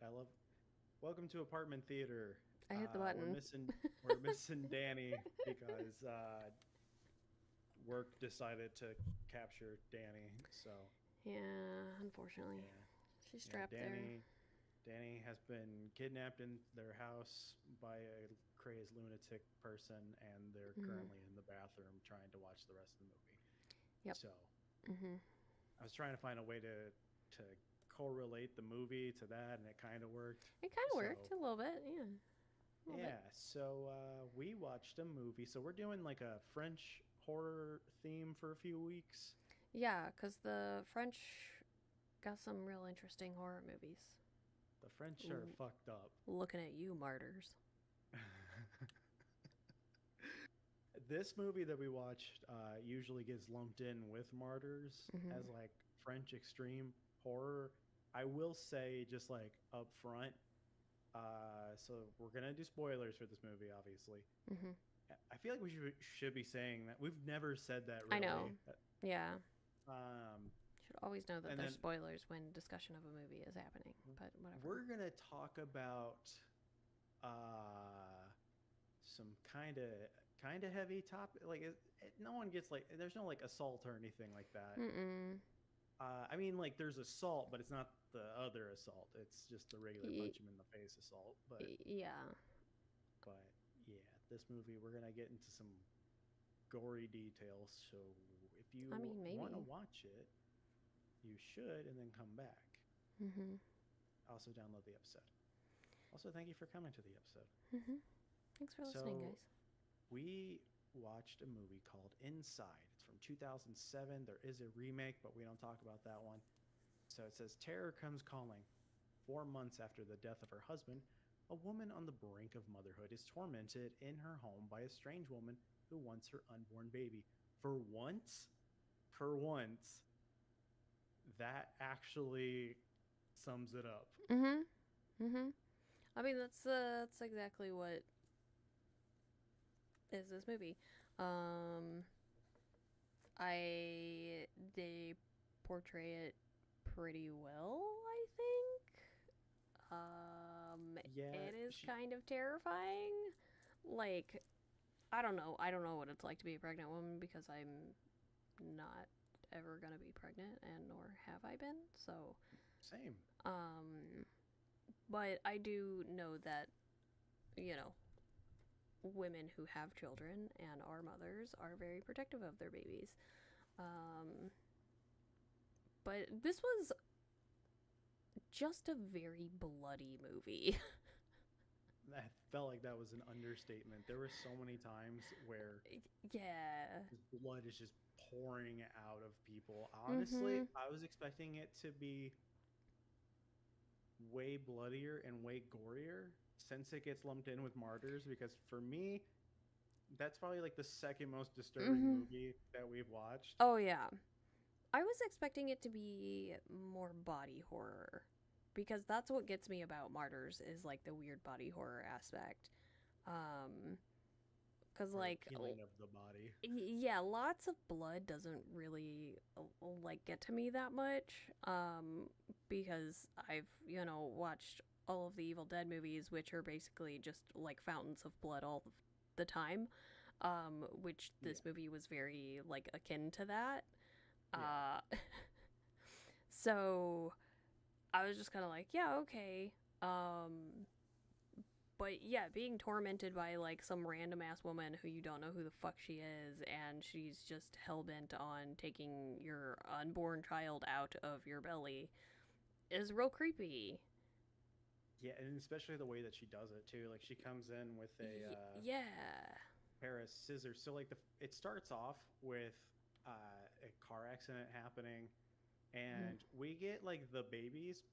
I love. Welcome to Apartment Theater. I hit the We're button. missing Danny because work decided to capture Danny. So Yeah, unfortunately. yeah, She's yeah. trapped there. Danny has been kidnapped in their house by a crazed lunatic person, and they're Hmm. currently in the bathroom trying to watch the rest of the movie. Yep. So Hmm. I was trying to find a way to correlate the movie to that, and it kind of worked. It kind of worked So a little bit. Yeah, a little bit. yeah, so we watched a movie. So we're doing like a French horror theme for a few weeks. Yeah, because the French got some real interesting horror movies. The French are L- fucked up. Looking at you, martyrs. This movie that we watched usually gets lumped in with Martyrs Hmm. as like French extreme horror. I will say, just like up front, so we're gonna do spoilers for this movie, obviously. Hmm. I feel like we should be saying that. We've never said that I know. really. Yeah. Um, Should always know that and there's then spoilers when discussion of a movie is happening, but whatever. we're gonna talk about uh some kind of heavy topic. Like no one gets like there's no like assault or anything like that. Mm-mm. I mean, like there's assault, but it's not the other assault. It's just the regular Y- punch him in the face assault. yeah. But yeah, this movie we're gonna get into some gory details. So if I you mean, want to maybe. watch it, you should, and then come back. Hmm. Also, download the episode. Also, thank you for coming to the episode. Hmm. Thanks for listening, So guys. we watched a movie called Inside. It's from 2007. There is a remake, but we don't talk about that one. So it says Terror comes calling. 4 months after the death of her husband, a woman on the brink of motherhood is tormented in her home by a strange woman who wants her unborn baby. For once, for once, that actually sums it up. Hmm. Hmm. I mean, that's exactly what is this movie. Um, I they portray it pretty well, I think. Yeah, It is she kind of terrifying. Like, I don't know. I don't know what it's like to be a pregnant woman because I'm not ever gonna be pregnant, and nor have I been. So, same. um, but I do know that you know women who have children and are mothers are very protective of their babies. Um, but this was just a very bloody movie. I felt like that was an understatement. There were so many times where Yeah. his blood is just pouring out of people. Honestly, Mhm. I was expecting it to be way bloodier and way gorier since it gets lumped in with Martyrs, because for me, that's probably like the second most disturbing Mhm. movie that we've watched. Oh yeah. I was expecting it to be more body horror because that's what gets me about Martyrs is like the weird body horror aspect. Um cuz Or the like peeling of the body. yeah, lots of blood doesn't really like get to me that much because I've, watched all of the Evil Dead movies which are basically just like fountains of blood all the time. Which Yeah. this movie was very like akin to that. Yeah. Uh so I was just kind of like, yeah, okay. But yeah, being tormented by like some random ass woman who you don't know who the fuck she is, and she's just hell bent on taking your unborn child out of your belly is real creepy. Yeah, and especially the way that she does it too. Like she comes in with a Yeah. pair of scissors. So like it starts off with a car accident happening, and we get like the baby's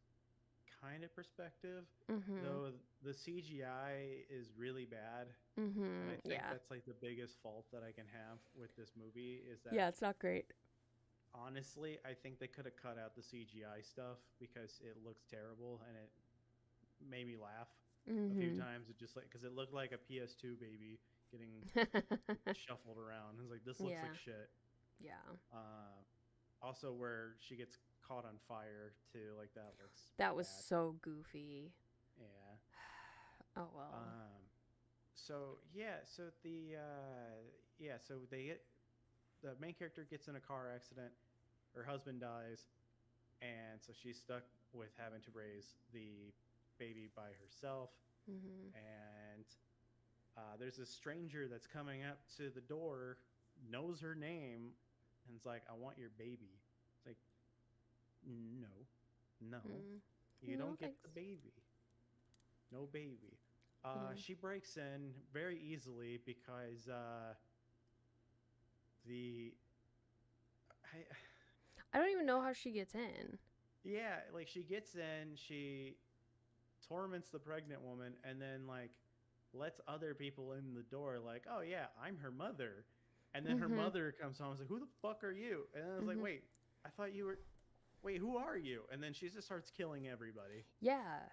kind of perspective, Mm-hmm. though the CGI is really bad. And I Mm-hmm. think Yeah. that's like the biggest fault that I can have with this movie is Yeah, that it's not great. honestly, I think they could have cut out the CGI stuff because it looks terrible, and it made me laugh a few Mm-hmm. times. It just like because it looked like a PS2 baby getting shuffled around. I was like, this looks like Yeah. shit. Yeah. Uh, Also, where she gets caught on fire too. Like that looks That was bad. so goofy. Yeah. Oh well. So yeah, so so the main character gets in a car accident. Her husband dies, and so she's stuck with having to raise the baby by herself. Mhm. And there's a stranger that's coming up to the door, knows her name, and is like, "I want your baby." It's like, no, no, Mm. you No don't get thanks. the baby. No baby. Mm. She breaks in very easily because the I, I don't even know how she gets in. yeah, like she gets in, she torments the pregnant woman, and then like lets other people in the door. Like, oh yeah, I'm her mother, and then her Mhm. mother comes home. I was like, who the fuck are you? And I was like, Mhm. wait, I thought you were. Wait, who are you? And then she just starts killing everybody. Yeah.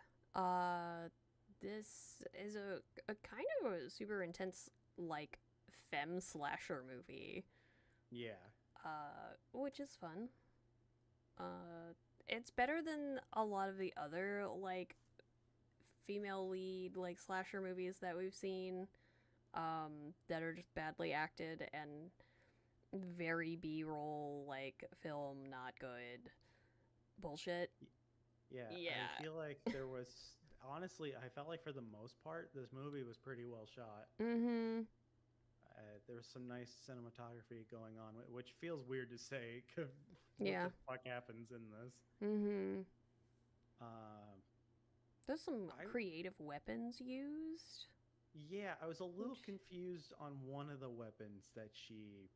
This is a kind of a super intense like femme slasher movie. Yeah. Which is fun. It's better than a lot of the other like female lead like slasher movies that we've seen that are just badly acted and very B-roll like film not good bullshit. Yeah, I Yeah. feel like there was honestly, I felt like for the most part, this movie was pretty well shot. Mhm. There was some nice cinematography going on, which feels weird to say. 'Cause what Yeah. the fuck happens in this? Mhm. Um, There's some I creative weapons used. Yeah, I was a little Which confused on one of the weapons that she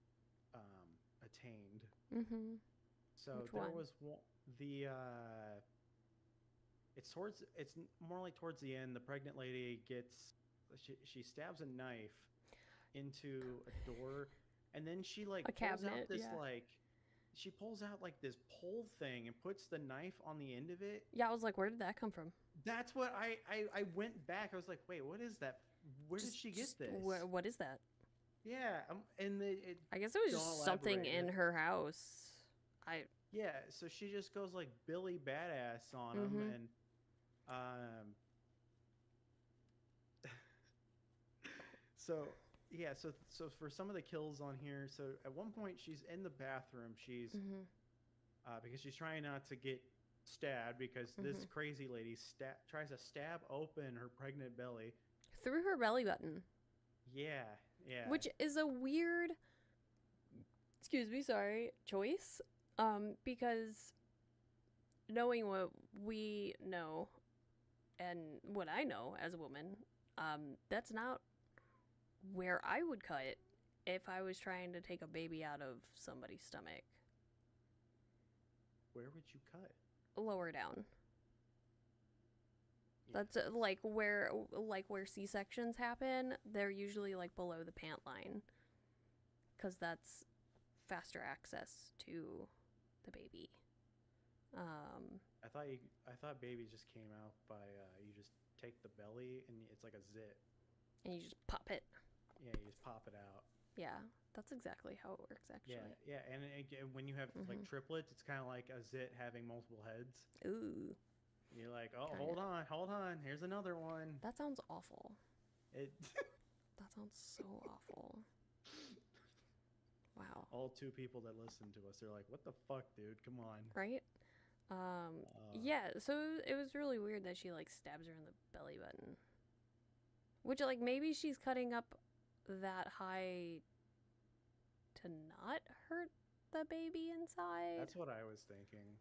attained. Mhm. So Which there one? was one, the it's more like towards the end. The pregnant lady gets she stabs a knife into a door, and then she like A pulls out cabinet, this yeah. like she pulls out like this pole thing and puts the knife on the end of it. Yeah, I was like, where did that come from? That's what I went back. I was like, wait, what is that? Where did she get this? What is that? Yeah, and it I guess it was don't just something elaborate in it. her house. I Yeah, so she just goes like Billy Badass on him, Mhm. and um, so yeah, so for some of the kills on here, so at one point she's in the bathroom, she's Mhm. because she's trying not to get stabbed because this Mhm. crazy lady tries to stab open her pregnant belly. Through her belly button, Yeah, yeah, which is a weird, excuse me, sorry, choice. Because knowing what we know and what I know as a woman, that's not where I would cut if I was trying to take a baby out of somebody's stomach. where would you cut? Lower down. Yeah, That's like where C-sections happen. They're usually like below the pant line cuz that's faster access to the baby. Um I thought baby just came out by you just take the belly and it's like a zit. and you just pop it. Yeah, you just pop it out. Yeah, that's exactly how it works Yeah, actually. yeah, and when you have like Mhm. triplets, it's kind of like a zit having multiple heads. Ooh, You're like, oh, kind of. hold on, here's another one. That sounds awful. It That sounds so awful. Wow. all two people that listen to us, they're like, what the fuck, dude? Come on. Right? Uh, Yeah, so it was really weird that she like stabs her in the belly button. Which like maybe she's cutting up that high to not hurt the baby inside. that's what I was thinking.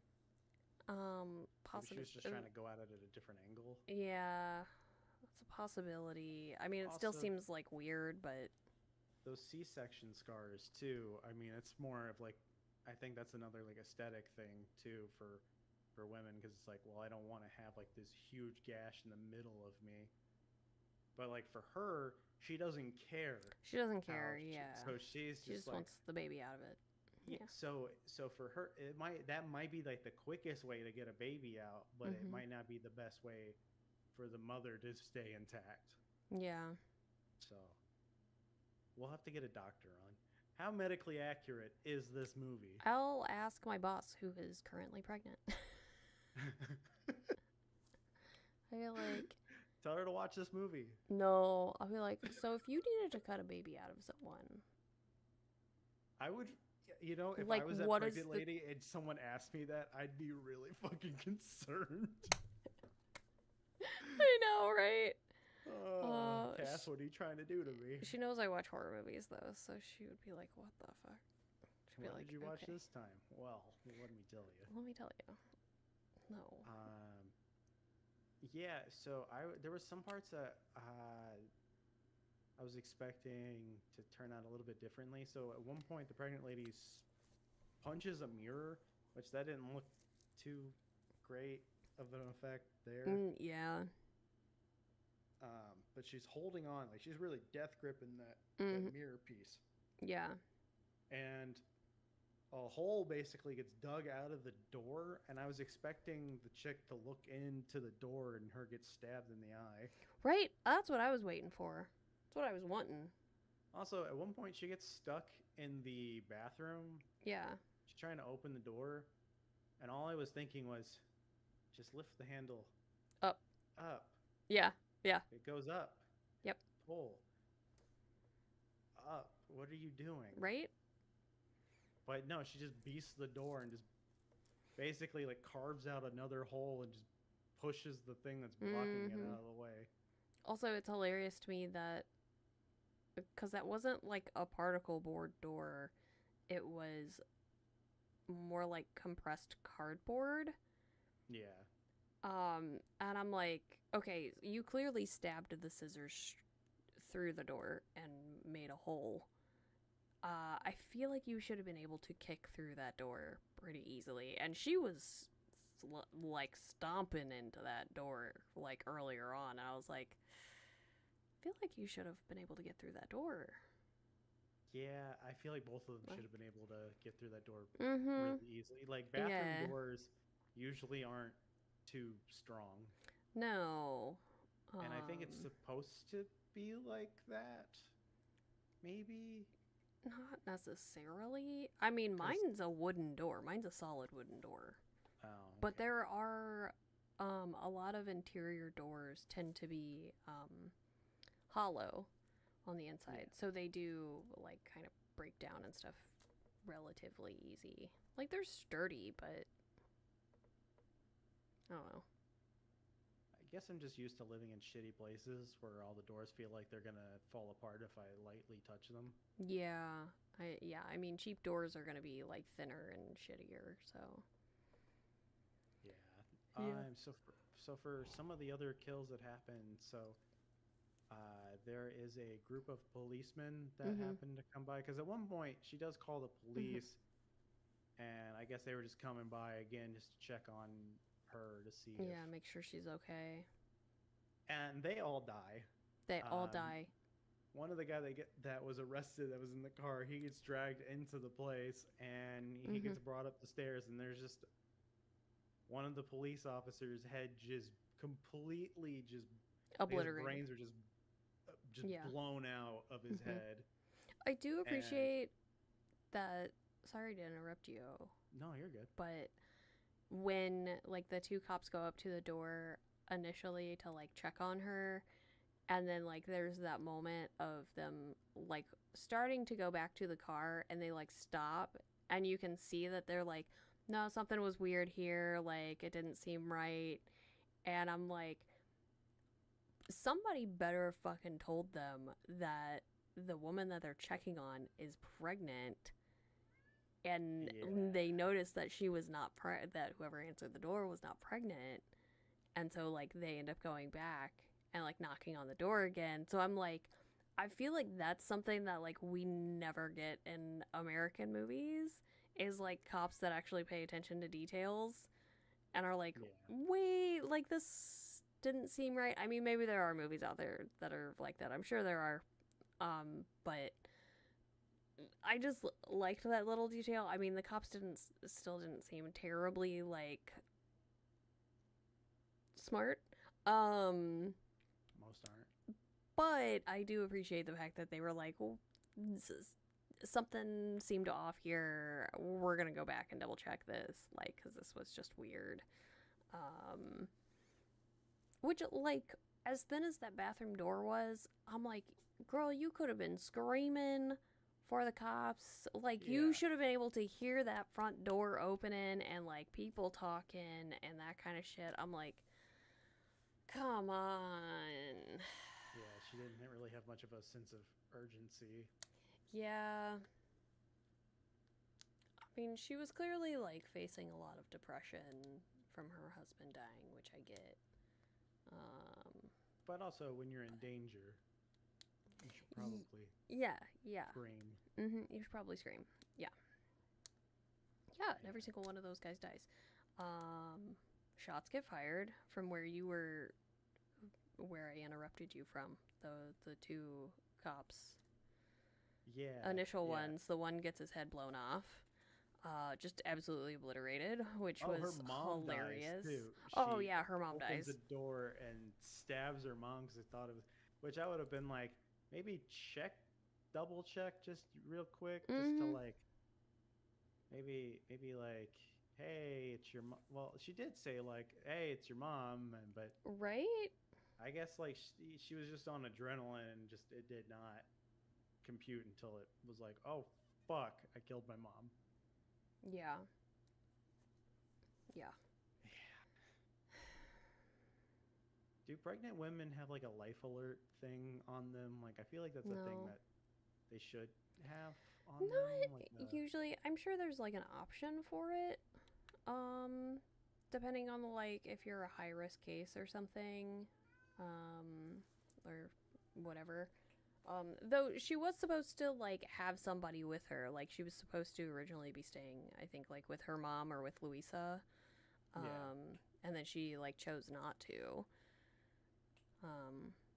Maybe she Possibly. was just trying to go at it at a different angle. Yeah, that's a possibility. I mean, it still Also, seems like weird, but those C-section scars too. I mean, it's more of like, I think that's another like aesthetic thing too for women because it's like, well, I don't want to have like this huge gash in the middle of me. But like for her, she doesn't care she doesn't how. care. Yeah, So she's she just just like, wants the baby out of it. yeah. Yeah. So for her, that might be like the quickest way to get a baby out, but it Mhm. might not be the best way for the mother to stay intact. Yeah. So we'll have to get a doctor on. How medically accurate is this movie? I'll ask my boss, who is currently pregnant. I feel like, Tell her to watch this movie. no, I'll be like, so if you needed to cut a baby out of someone, I would, if like, I was that what is pregnant the lady and someone asked me that, I'd be really fucking concerned. I know, right? Cass, what are you trying to do to me? She knows I watch horror movies though, so she would be like, "What the fuck?" She'd be What like, did you watch "Okay, this time? Well, let me tell you. let me tell you." No. Yeah, so there was some parts that I was expecting to turn out a little bit differently. So at one point, the pregnant lady punches a mirror, which that didn't look too great of an effect there. Yeah. But she's holding on, like she's really death gripping that mirror piece. Yeah. And a hole basically gets dug out of the door, and I was expecting the chick to look into the door and her get stabbed in the eye. Right? That's what I was waiting for. That's what I was wanting. Also, at one point, she gets stuck in the bathroom. Yeah. She's trying to open the door, and all I was thinking was, just lift the handle Up. Up. Yeah. Yeah. It goes up. Yep. Pull. Up. What are you doing? Right? But no, she just beasts the door and just basically like carves out another hole and just pushes the thing that's blocking it out of the way. Also, it's hilarious to me that because that wasn't like a particle board door, it was more like compressed cardboard. Yeah. And I'm like, okay, you clearly stabbed the scissors through the door and made a hole. I feel like you should have been able to kick through that door pretty easily. And she was like stomping into that door like earlier on. And I was like, I feel like you should have been able to get through that door. Yeah, I feel like both of them should have been able to get through that door really easily. Like bathroom doors usually aren't too strong. No. And I think it's supposed to be like that. Maybe. Not necessarily. I mean, mine's a wooden door. Mine's a solid wooden door. Oh. Okay. But there are a lot of interior doors tend to be hollow on the inside. So they do like kind of break down and stuff relatively easy. Like they're sturdy, but I don't know. I guess I'm just used to living in shitty places where all the doors feel like they're gonna fall apart if I lightly touch them. Yeah, I mean, cheap doors are gonna be like thinner and shittier. So. Yeah. So for some of the other kills that happened, there is a group of policemen that happened to come by because at one point she does call the police, and I guess they were just coming by again just to check on her to see. Yeah, make sure she's okay. And they all die. They all die. One of the guy that was arrested that was in the car, he gets dragged into the place and he gets brought up the stairs, and there's just one of the police officers' head just completely just obliterated. His brains are just blown out of his head. I do appreciate that. Sorry to interrupt you. No, you're good. But when like the two cops go up to the door initially to like check on her, and then like there's that moment of them like starting to go back to the car, and they like stop, and you can see that they're like, no, something was weird here, like it didn't seem right. And I'm like, somebody better fucking told them that the woman that they're checking on is pregnant, and they noticed that she was not that whoever answered the door was not pregnant, and so like they end up going back and like knocking on the door again. So I'm like, I feel like that's something that like we never get in American movies, is like cops that actually pay attention to details and are like, wait, like this didn't seem right. I mean, maybe there are movies out there that are like that. I'm sure there are. But I just liked that little detail. I mean, the cops still didn't seem terribly like smart. Most aren't. But I do appreciate the fact that they were like, well, something seemed off here. We're gonna go back and double check this, like, because this was just weird. Which, like, as thin as that bathroom door was, I'm like, girl, you could have been screaming for the cops. Like, you should have been able to hear that front door opening and, like, people talking and that kind of shit. I'm like, come on. Yeah, she didn't really have much of a sense of urgency. Yeah. I mean, she was clearly, like, facing a lot of depression from her husband dying, which I get. But also, when you're in danger, you should probably scream. You should probably scream. Yeah. Yeah, and every single one of those guys dies. Shots get fired from where you were, where I interrupted you from. The two cops. Yeah. Initial ones. The one gets his head blown off. Just absolutely obliterated, which was her mom hilarious. dies too. Oh yeah, her mom opens dies. the door and stabs her mom because I thought it was, which I would have been like, maybe double check just real quick, just to like, maybe like, hey, it's your mom. Well, she did say like, hey, it's your mom, but right. I guess like she was just on adrenaline and just it did not compute until it was like, oh fuck, I killed my mom. Yeah. Do pregnant women have like a life alert thing on them? Like, I feel like that's a thing that they should have on them. Not usually. I'm sure there's like an option for it. Depending on like if you're a high risk case or something, or whatever. Though she was supposed to like have somebody with her. Like she was supposed to originally be staying, I think, like with her mom or with Louisa. And then she like chose not to.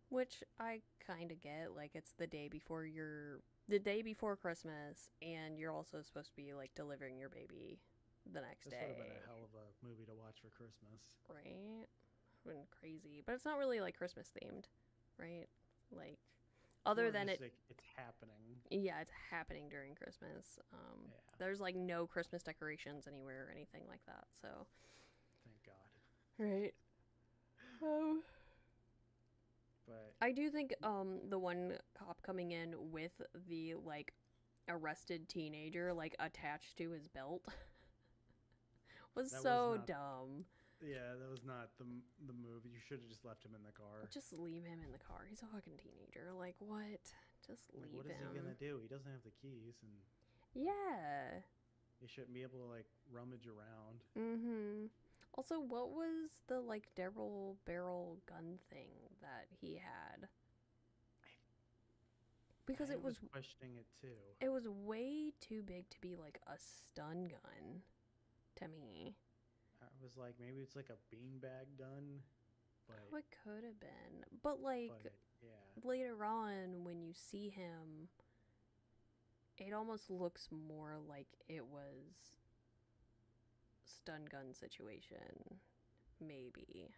Which I kind of get. Like it's the day before Christmas, and you're also supposed to be like delivering your baby the next day. This would have been a hell of a movie to watch for Christmas. Right? Been crazy, but it's not really like Christmas themed, right? Like other than it, like, it's happening. Yeah, it's happening during Christmas. There's like no Christmas decorations anywhere or anything like that. So, thank God. Right. But I do think the one cop coming in with the like arrested teenager like attached to his belt was so dumb. Yeah, that was not the move. You should have just left him in the car. Just leave him in the car. He's a fucking teenager. Like what? Just leave him. What is he gonna do? He doesn't have the keys, and yeah, he shouldn't be able to like rummage around. Also, what was the like double barrel gun thing that he had? Because it was questioning it too. It was way too big to be like a stun gun to me. I was like, maybe it's like a beanbag gun, but it could have been. But like later on when you see him, it almost looks more like it was stun gun situation, maybe.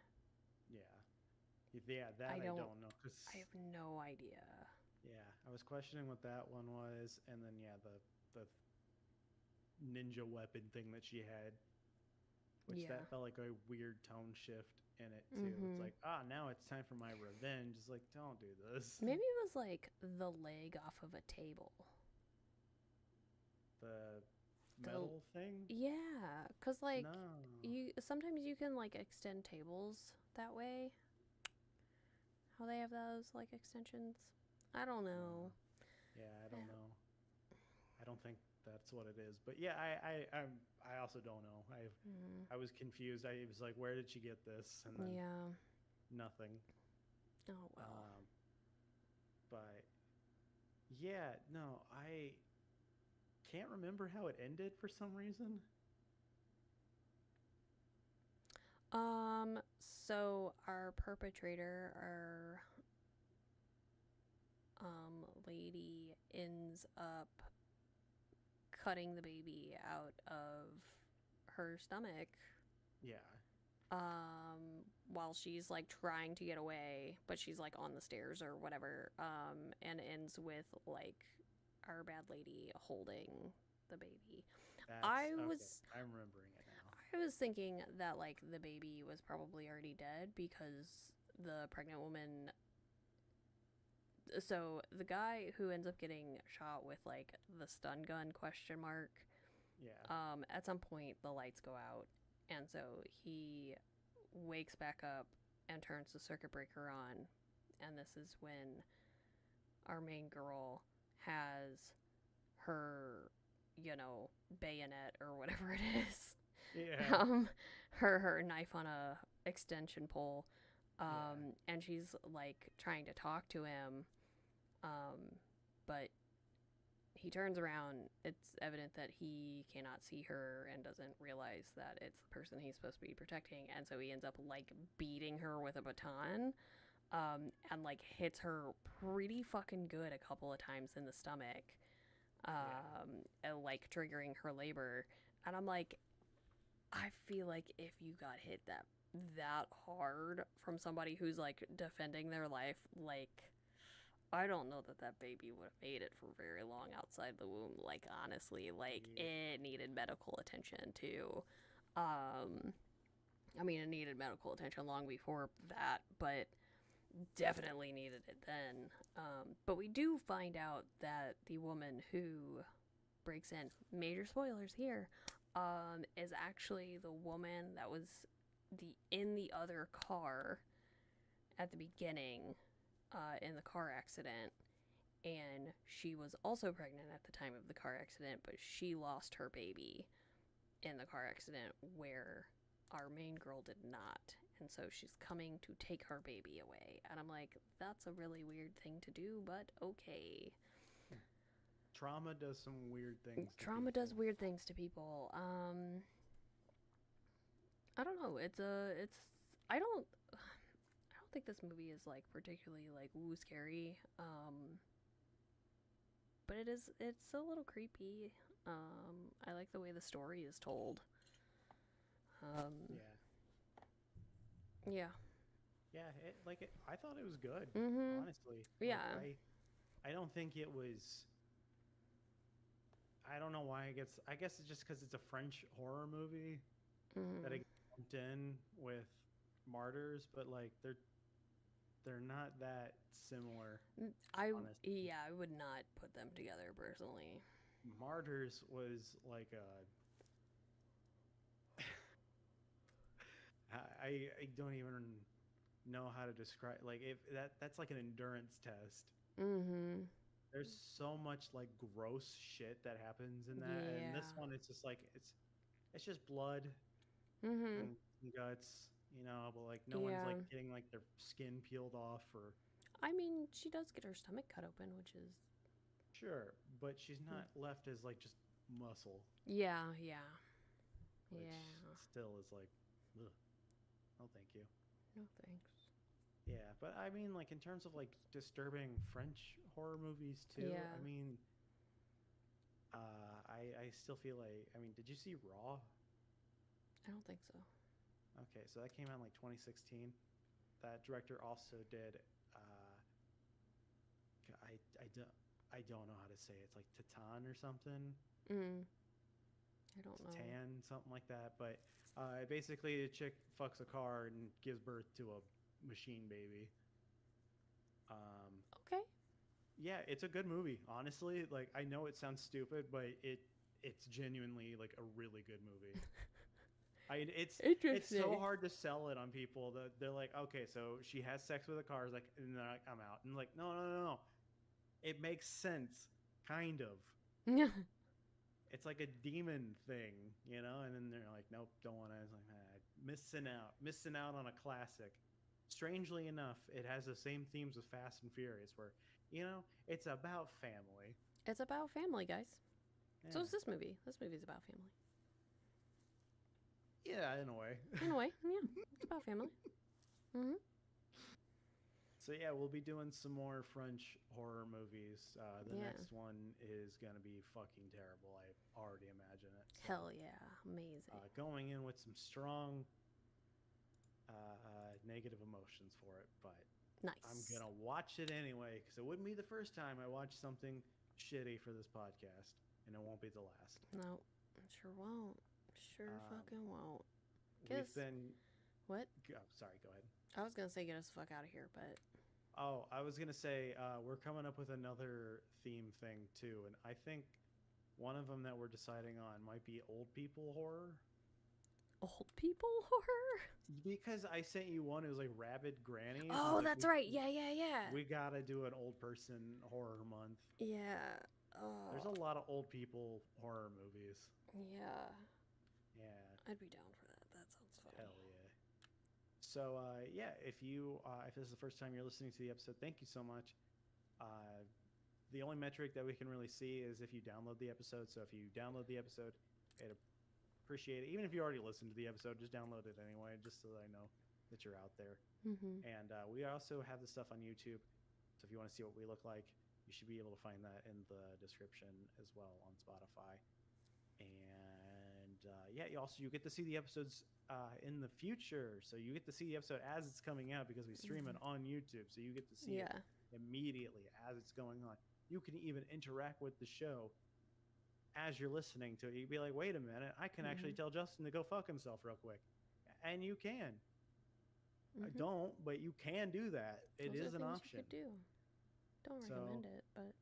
Yeah, that I don't know. Cause I have no idea. Yeah, I was questioning what that one was, and then the ninja weapon thing that she had, which that felt like a weird tone shift in it too. It's like, now it's time for my revenge. It's like, don't do this. Maybe it was like the leg off of a table. The metal thing? Yeah, because like sometimes you can like extend tables that way. How they have those like extensions? I don't know. Yeah, I don't know. I don't think that's what it is. But yeah, I also don't know. I was confused. I was like, where did she get this? And then nothing. Oh well. But yeah, no, I can't remember how it ended for some reason. So our perpetrator, lady ends up cutting the baby out of her stomach. Yeah. While she's like trying to get away, but she's like on the stairs or whatever, and ends with like our bad lady holding the baby. That's I okay. was I'm remembering it now. I was thinking that like the baby was probably already dead because the pregnant woman. So the guy who ends up getting shot with like the stun gun question mark. Yeah. At some point the lights go out, and so he wakes back up and turns the circuit breaker on, and this is when our main girl has her, bayonet or whatever it is. Yeah. Her knife on a extension pole, Yeah. and she's like trying to talk to him, but he turns around. It's evident that he cannot see her and doesn't realize that it's the person he's supposed to be protecting, and so he ends up like beating her with a baton, and like hits her pretty fucking good a couple of times in the stomach, and, like triggering her labor. And I'm like, I feel like if you got hit that hard from somebody who's like defending their life, like I don't know that baby would have made it for very long outside the womb. Like honestly, like Yeah. it needed medical attention too. I mean, it needed medical attention long before that, but definitely needed it then. But we do find out that the woman who breaks in, major spoilers here, is actually the woman that was in the other car at the beginning, in the car accident, and she was also pregnant at the time of the car accident, but she lost her baby in the car accident where our main girl did not. And so she's coming to take her baby away. And I'm like, that's a really weird thing to do, but okay. Trauma does some weird things. Trauma does weird things to people. I don't know. I don't think this movie is like particularly like woo scary. But it's a little creepy. I like the way the story is told. Yeah. Yeah. Yeah. I thought it was good. Mm-hmm. Honestly. Yeah. Like, I don't think it was. I don't know why it gets. I guess it's just because it's a French horror movie that it lumped in with Martyrs, but like they're not that similar. Honestly. I would not put them together personally. Martyrs was like a. I don't even know how to describe, like, if that's like an endurance test. Mm-hmm. There's so much like gross shit that happens in that, and this one it's just like it's just blood Mm-hmm. and guts, but like no one's like getting like their skin peeled off or. I mean, she does get her stomach cut open, which is Sure, but she's not left as like just muscle. yeah. Which still is like, ugh. Oh, thank you. No thanks. Yeah, but I mean, like in terms of like disturbing French horror movies too. Yeah. I mean, I still feel like. I mean, did you see Raw? I don't think so. Okay, so that came out in like 2016. That director also did. I don't know how to say it. It's like Titan or something. I don't know. Titan, something like that. But basically, a chick fucks a car and gives birth to a machine baby. Okay. Yeah, it's a good movie. Honestly, like I know it sounds stupid, but it's genuinely like a really good movie. It's so hard to sell it on people that they're like, okay, so she has sex with a car, like, and they're like, I'm out, and like, no. It makes sense, kind of. Yeah. It's like a demon thing, and then they're like, nope, don't want to. I was like, missing out on a classic. Strangely enough, it has the same themes with Fast and Furious, where it's about family. It's about family, guys. Yeah. So is this movie. This movie's about family. Yeah, in a way. In a way, yeah, it's about family. Mm-hmm. So yeah, we'll be doing some more French horror movies. The next one is gonna be fucking terrible. I already imagine it. So, hell yeah, amazing. Going in with some strong negative emotions for it, but nice. I'm gonna watch it anyway because it wouldn't be the first time I watched something shitty for this podcast, and it won't be the last. No, it sure won't. Sure fucking won't. We've been. What? Oh, sorry, go ahead. I was gonna say get us the fuck out of here, but. Oh, I was gonna say we're coming up with another theme thing too, and I think one of them that we're deciding on might be old people horror. Old people horror? Because I sent you one. It was like rabid grannies. Oh, like, that's right. Yeah. We gotta do an old person horror month. Yeah. There's a lot of old people horror movies. Yeah. Yeah. I'd be down for that. That sounds fun. Hell yeah. So yeah, if this is the first time you're listening to the episode, thank you so much. The only metric that we can really see is if you download the episode. So if you download the episode, I'd appreciate it. Even if you already listened to the episode, just download it anyway, just so that I know that you're out there. Mm-hmm. And we also have the stuff on YouTube. So if you want to see what we look like, you should be able to find that in the description as well on Spotify. And yeah, you get to see the episodes in the future. So you get to see the episode as it's coming out because we stream it on YouTube. So you get to see it immediately as it's going on. You can even interact with the show as you're listening to it. You'd be like, wait a minute, I can actually tell Justin to go fuck himself real quick. And you can. I don't, but you can do that. It is an option. You could do. Don't recommend it, but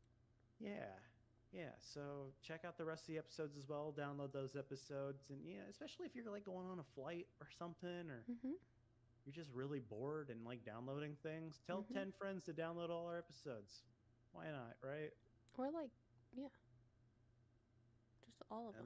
yeah. So check out the rest of the episodes as well. Download those episodes, and yeah, especially if you're like going on a flight or something, or you're just really bored and like downloading things. Tell 10 friends to download all our episodes. Why not, right? Or like, yeah, just all of them.